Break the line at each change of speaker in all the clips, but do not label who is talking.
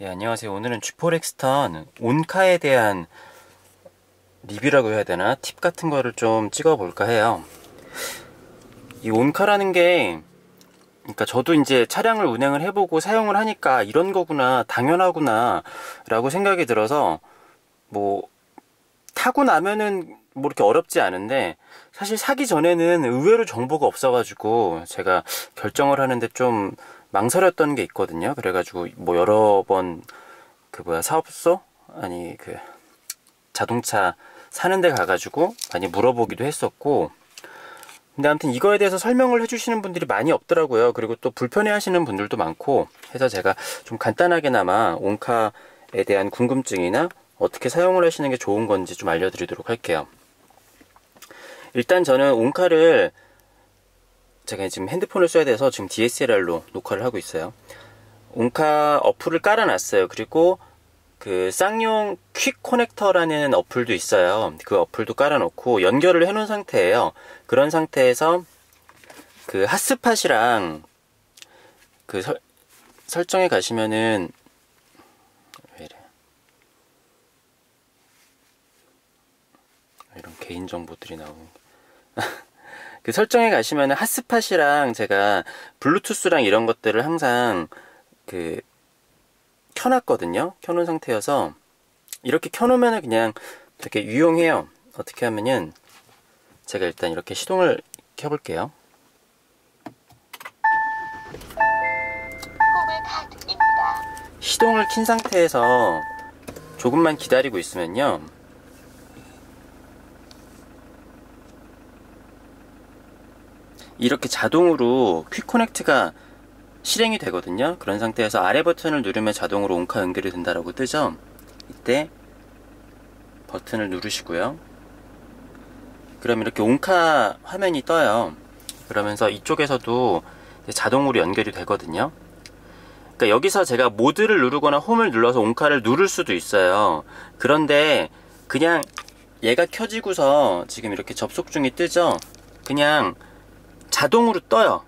예, 안녕하세요. 오늘은 G4 엑스턴 온카에 대한 리뷰라고 해야 되나? 팁 같은 거를 좀 찍어볼까 해요. 이 온카라는 게, 그러니까 저도 이제 차량을 운행을 해보고 사용을 하니까 이런 거구나, 당연하구나, 라고 생각이 들어서, 뭐, 타고 나면은 뭐 이렇게 어렵지 않은데, 사실 사기 전에는 의외로 정보가 없어가지고, 제가 결정을 하는데 좀 망설였던 게 있거든요. 그래가지고 뭐 여러 번 사업소? 아니 자동차 사는 데 가가지고 많이 물어보기도 했었고, 근데 아무튼 이거에 대해서 설명을 해주시는 분들이 많이 없더라고요. 그리고 또 불편해 하시는 분들도 많고 해서 제가 좀 간단하게나마 온카에 대한 궁금증이나 어떻게 사용을 하시는 게 좋은 건지 좀 알려드리도록 할게요. 일단 저는 온카를 제가 지금 핸드폰을 써야 돼서 지금 DSLR로 녹화를 하고 있어요. 온카 어플을 깔아놨어요. 그리고 그 쌍용 퀵 커넥터라는 어플도 있어요. 그 어플도 깔아놓고 연결을 해놓은 상태예요. 그런 상태에서 그 핫스팟이랑 그 설정에 가시면은 왜 이래? 이런 개인 정보들이 나오는 그 설정에 가시면은 핫스팟이랑 제가 블루투스랑 이런 것들을 항상 켜놨거든요. 켜놓은 상태여서 이렇게 켜놓으면은 그냥 되게 유용해요. 어떻게 하면은 제가 일단 이렇게 시동을 켜볼게요. 시동을 킨 상태에서 조금만 기다리고 있으면요, 이렇게 자동으로 퀵 커넥트가 실행이 되거든요. 그런 상태에서 아래 버튼을 누르면 자동으로 온카 연결이 된다라고 뜨죠. 이때 버튼을 누르시고요. 그럼 이렇게 온카 화면이 떠요. 그러면서 이쪽에서도 자동으로 연결이 되거든요. 그러니까 여기서 제가 모드를 누르거나 홈을 눌러서 온카를 누를 수도 있어요. 그런데 그냥 얘가 켜지고서 지금 이렇게 접속 중이 뜨죠. 그냥 자동으로 떠요.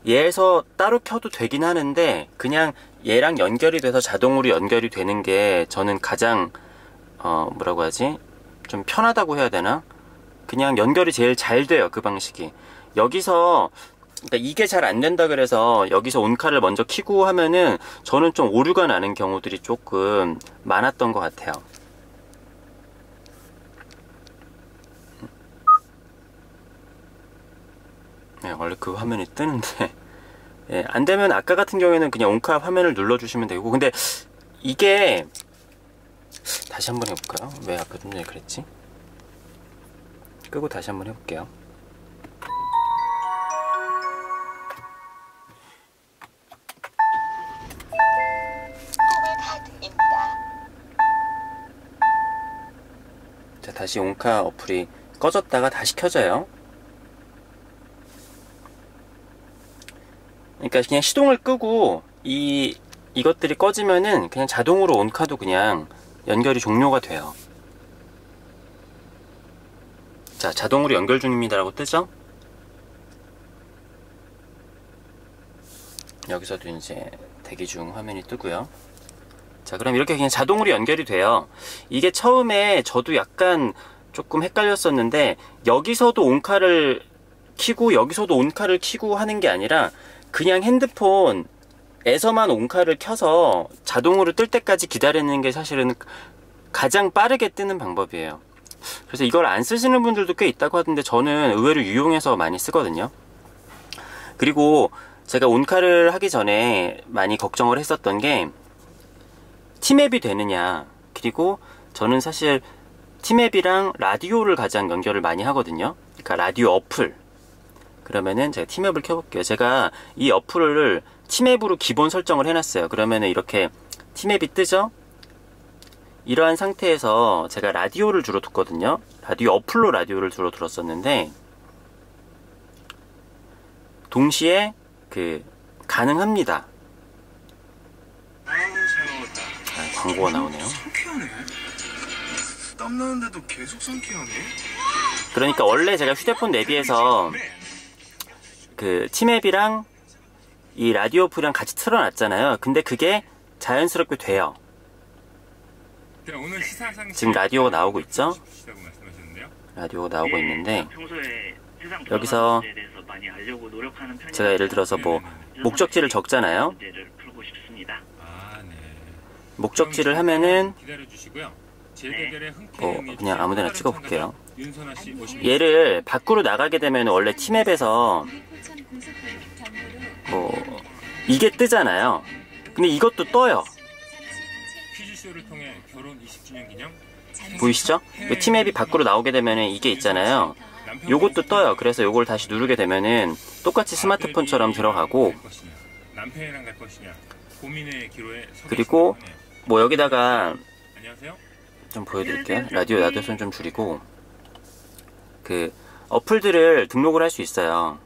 얘에서 따로 켜도 되긴 하는데 그냥 얘랑 연결이 돼서 자동으로 연결이 되는 게 저는 가장 뭐라고 하지? 좀 편하다고 해야 되나? 그냥 연결이 제일 잘 돼요. 그 방식이. 여기서 그러니까 이게 잘 안 된다 그래서 여기서 온카를 먼저 켜고 하면은 저는 좀 오류가 나는 경우들이 조금 많았던 것 같아요. 네, 원래 그 화면이 뜨는데 예, 안되면 아까 같은 경우에는 그냥 온카 화면을 눌러주시면 되고, 근데 이게 다시 한번 해볼까요? 왜 아까 좀 전에 그랬지? 끄고 다시 한번 해볼게요. 자, 다시 온카 어플이 꺼졌다가 다시 켜져요. 그러니까 그냥 시동을 끄고 이것들이 꺼지면은 그냥 자동으로 온카도 그냥 연결이 종료가 돼요. 자, 자동으로 연결 중입니다 라고 뜨죠? 여기서도 이제 대기 중 화면이 뜨고요. 자, 그럼 이렇게 그냥 자동으로 연결이 돼요. 이게 처음에 저도 약간 조금 헷갈렸었는데, 여기서도 온카를 켜고 여기서도 온카를 켜고 하는 게 아니라 그냥 핸드폰에서만 온카를 켜서 자동으로 뜰 때까지 기다리는 게 사실은 가장 빠르게 뜨는 방법이에요. 그래서 이걸 안 쓰시는 분들도 꽤 있다고 하던데 저는 의외로 유용해서 많이 쓰거든요. 그리고 제가 온카를 하기 전에 많이 걱정을 했었던 게 티맵이 되느냐, 그리고 저는 사실 티맵이랑 라디오를 가장 연결을 많이 하거든요. 그러니까 라디오 어플. 그러면은 제가 티맵을 켜볼게요. 제가 이 어플을 티맵으로 기본 설정을 해놨어요. 그러면은 이렇게 티맵이 뜨죠? 이러한 상태에서 제가 라디오를 주로 듣거든요. 라디오 어플로 라디오를 주로 들었었는데, 동시에 가능합니다. 광고가 나오네요.
상쾌하네. 땀 나는데도 계속 상쾌하네.
그러니까 원래 제가 휴대폰 내비에서 티맵이랑 이 라디오 어플이랑 같이 틀어놨잖아요. 근데 그게 자연스럽게 돼요.
오늘 시사상
지금 라디오가 나오고 있죠?
말씀하셨는데요.
라디오가 나오고 있는데
평소에 세상
여기서
문제에 대해서 많이 알려고 노력하는 편이라서
제가 예를 들어서 뭐 목적지를 적잖아요.
문제를 풀고 싶습니다.
아, 네.
목적지를 하면은
기다려 주시고요. 재대결에
그냥 아무데나 찍어볼게요.
윤선아 씨 모십니다.
얘를 밖으로 나가게 되면 원래 티맵에서 이게 뜨잖아요. 근데 이것도 떠요.
퀴즈쇼를 통해 결혼 20주년 기념
보이시죠? 티맵이 밖으로 나오게 되면은 이게 있잖아요. 요것도 떠요. 그래서 요걸 다시 누르게 되면은 똑같이 스마트폰처럼 들어가고,
남편이랑 갈 것이냐 고민의 기로에
그리고 뭐 여기다가
안녕하세요.
좀 보여드릴게요. 라디오 나도선 좀 줄이고, 그 어플들을 등록을 할 수 있어요.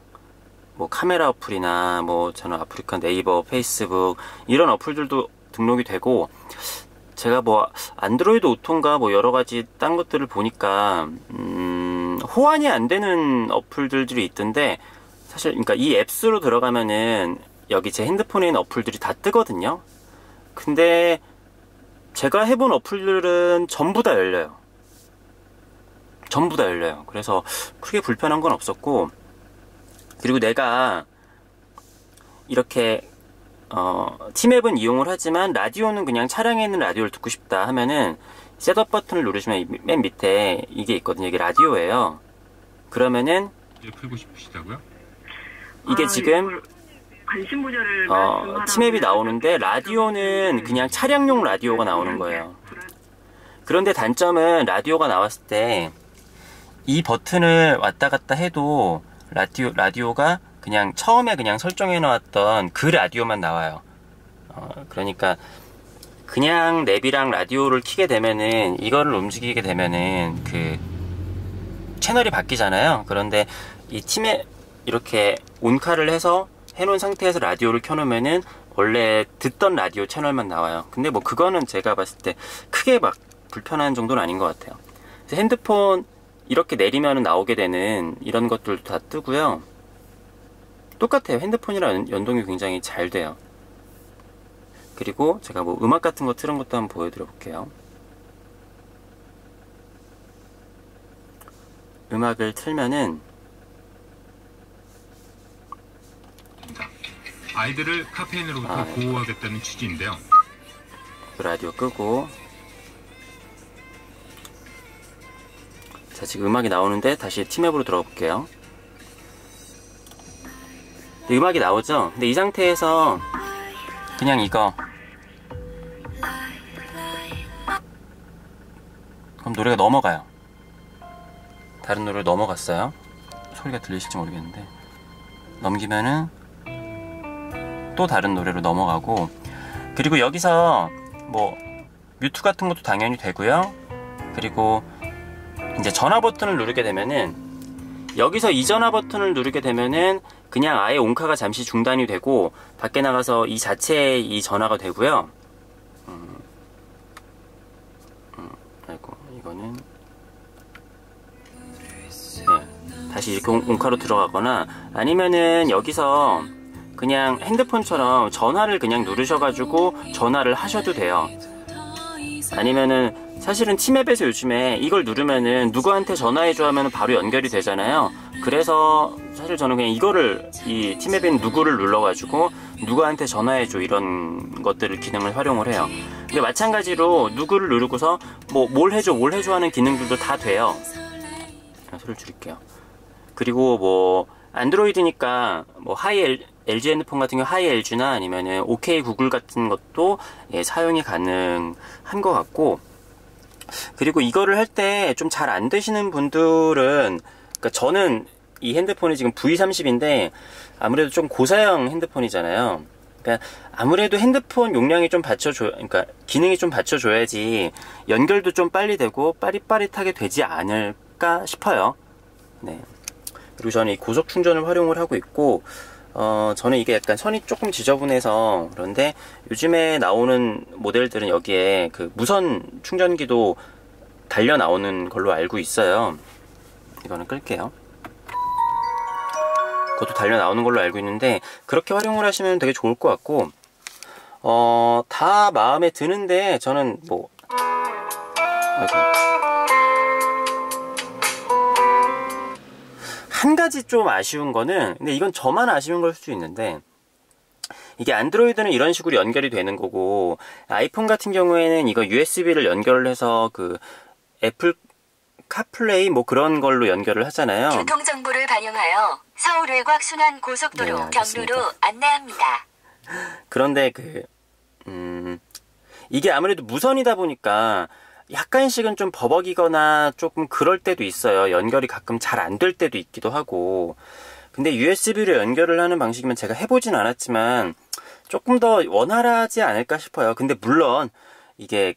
뭐 카메라 어플이나 뭐 저는 아프리카 네이버, 페이스북 이런 어플들도 등록이 되고, 제가 뭐 안드로이드 오토인가 뭐 여러 가지 딴 것들을 보니까 호환이 안 되는 어플들이 있던데, 사실 그러니까 이 앱스로 들어가면은 여기 제 핸드폰에 있는 어플들이 다 뜨거든요. 근데 제가 해본 어플들은 전부 다 열려요. 전부 다 열려요. 그래서 크게 불편한 건 없었고, 그리고 내가 이렇게 티맵은 이용을 하지만 라디오는 그냥 차량에 있는 라디오를 듣고 싶다 하면은 셋업 버튼을 누르시면 맨 밑에 이게 있거든요. 이게 라디오예요. 그러면은
이제 풀고 싶으시다고요?
이게 지금
관심 부여를
티맵이 나오는데 라디오는 그냥 차량용 라디오가 나오는 거예요. 그런데 단점은 라디오가 나왔을 때 이 버튼을 왔다 갔다 해도 라디오가 그냥 처음에 그냥 설정해 놓았던 그 라디오만 나와요. 그러니까 그냥 랩이랑 라디오를 켜게 되면은, 이거를 움직이게 되면은 그 채널이 바뀌잖아요. 그런데 이 팀에 이렇게 온카를 해서 해놓은 상태에서 라디오를 켜놓으면은 원래 듣던 라디오 채널만 나와요. 근데 뭐 그거는 제가 봤을 때 크게 막 불편한 정도는 아닌 것 같아요. 그래서 핸드폰 이렇게 내리면 나오게 되는 이런 것들도 다 뜨고요. 똑같아요. 핸드폰이랑 연동이 굉장히 잘 돼요. 그리고 제가 뭐 음악 같은 거 틀은 것도 한번 보여드려 볼게요. 음악을 틀면은
아이들을 카페인으로부터 보호하겠다는 취지인데요.
라디오 끄고, 자 지금 음악이 나오는데 다시 티맵으로 들어가 볼게요. 음악이 나오죠? 근데 이 상태에서 그냥 이거, 그럼 노래가 넘어가요. 다른 노래로 넘어갔어요. 소리가 들리실지 모르겠는데 넘기면은 또 다른 노래로 넘어가고, 그리고 여기서 뭐 뮤트 같은 것도 당연히 되고요. 그리고 이제 전화 버튼을 누르게 되면은, 여기서 이 전화 버튼을 누르게 되면은 그냥 아예 온카가 잠시 중단이 되고 밖에 나가서 이 자체의 이 전화가 되고요. 아이고 이거는 네, 다시 이렇게 온카로 들어가거나, 아니면은 여기서 그냥 핸드폰처럼 전화를 그냥 누르셔가지고 전화를 하셔도 돼요. 아니면은 사실은 티맵에서 요즘에 이걸 누르면은 누구한테 전화해줘 하면 바로 연결이 되잖아요. 그래서 사실 저는 그냥 이거를, 이 티맵에 있는 누구를 눌러가지고 누구한테 전화해줘 이런 것들을 기능을 활용을 해요. 근데 마찬가지로 누구를 누르고서 뭐 뭘 해줘 하는 기능들도 다 돼요. 소리를 줄일게요. 그리고 뭐 안드로이드니까 뭐 LG 핸드폰 같은 경우 하이 LG나 아니면은 OK 구글 같은 것도 사용이 가능한 것 같고, 그리고 이거를 할 때 좀 잘 안 되시는 분들은, 그러니까 저는 이 핸드폰이 지금 V30인데 아무래도 좀 고사양 핸드폰이잖아요. 그러니까 아무래도 핸드폰 용량이 좀 그러니까 기능이 좀 받쳐줘야지 연결도 좀 빨리 되고 빠릿빠릿하게 되지 않을까 싶어요. 네. 그리고 저는 이 고속 충전을 활용을 하고 있고, 저는 이게 약간 선이 조금 지저분해서 그런데 요즘에 나오는 모델들은 여기에 그 무선 충전기도 달려 나오는 걸로 알고 있어요. 이거는 끌게요. 그것도 달려 나오는 걸로 알고 있는데 그렇게 활용을 하시면 되게 좋을 것 같고, 다 마음에 드는데 저는 뭐 아이고. 한 가지 좀 아쉬운 거는, 근데 이건 저만 아쉬운 걸 수도 있는데, 이게 안드로이드는 이런 식으로 연결이 되는 거고, 아이폰 같은 경우에는 이거 USB를 연결을 해서 그 애플 카플레이 뭐 그런 걸로 연결을 하잖아요.
교통정보를 반영하여 서울 외곽 순환 고속도로
네, 알겠습니다.
경로로 안내합니다.
그런데 이게 아무래도 무선이다 보니까 약간씩은 좀 버벅이거나 조금 그럴 때도 있어요. 연결이 가끔 잘 안 될 때도 있기도 하고. 근데 USB로 연결을 하는 방식이면 제가 해보진 않았지만 조금 더 원활하지 않을까 싶어요. 근데 물론 이게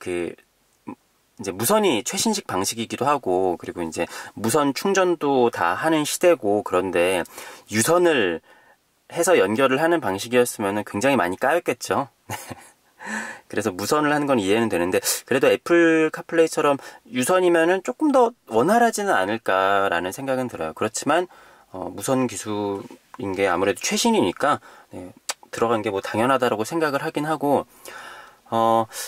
이제 무선이 최신식 방식이기도 하고, 그리고 이제 무선 충전도 다 하는 시대고, 그런데 유선을 해서 연결을 하는 방식이었으면 굉장히 많이 까였겠죠. 그래서 무선을 하는 건 이해는 되는데, 그래도 애플 카플레이처럼 유선이면은 조금 더 원활하지는 않을까라는 생각은 들어요. 그렇지만 무선 기술인 게 아무래도 최신이니까 들어간 게 뭐 당연하다라고 생각을 하긴 하고,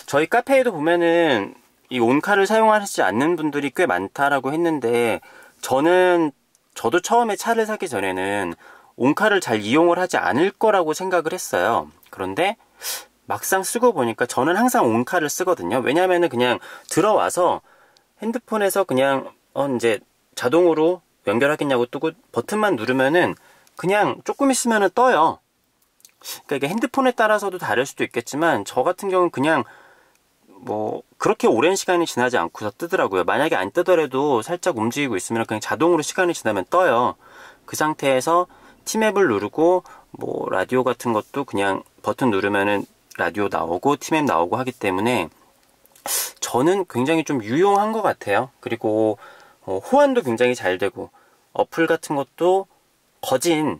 저희 카페에도 보면은 이 온카를 사용하지 않는 분들이 꽤 많다라고 했는데, 저도 처음에 차를 사기 전에는 온카를 잘 이용을 하지 않을 거라고 생각을 했어요. 그런데 막상 쓰고 보니까 저는 항상 온카를 쓰거든요. 왜냐면은 그냥 들어와서 핸드폰에서 그냥 이제 자동으로 연결하겠냐고 뜨고 버튼만 누르면은 그냥 조금 있으면은 떠요. 그러니까 이게 핸드폰에 따라서도 다를 수도 있겠지만, 저 같은 경우는 그냥 뭐 그렇게 오랜 시간이 지나지 않고서 뜨더라고요. 만약에 안 뜨더라도 살짝 움직이고 있으면 그냥 자동으로 시간이 지나면 떠요. 그 상태에서 티맵을 누르고 뭐 라디오 같은 것도 그냥 버튼 누르면은 라디오 나오고 티맵 나오고 하기 때문에 저는 굉장히 좀 유용한 것 같아요. 그리고 호환도 굉장히 잘 되고, 어플 같은 것도 거진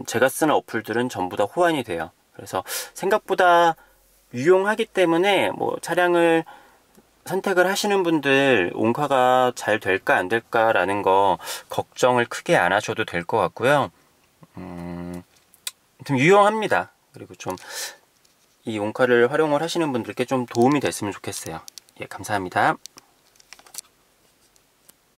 제가 쓰는 어플들은 전부 다 호환이 돼요. 그래서 생각보다 유용하기 때문에 뭐 차량을 선택을 하시는 분들 온카가 잘 될까 안 될까라는 거 걱정을 크게 안 하셔도 될 것 같고요. 좀 유용합니다. 그리고 좀 이 온카를 활용을 하시는 분들께 좀 도움이 됐으면 좋겠어요. 예, 감사합니다.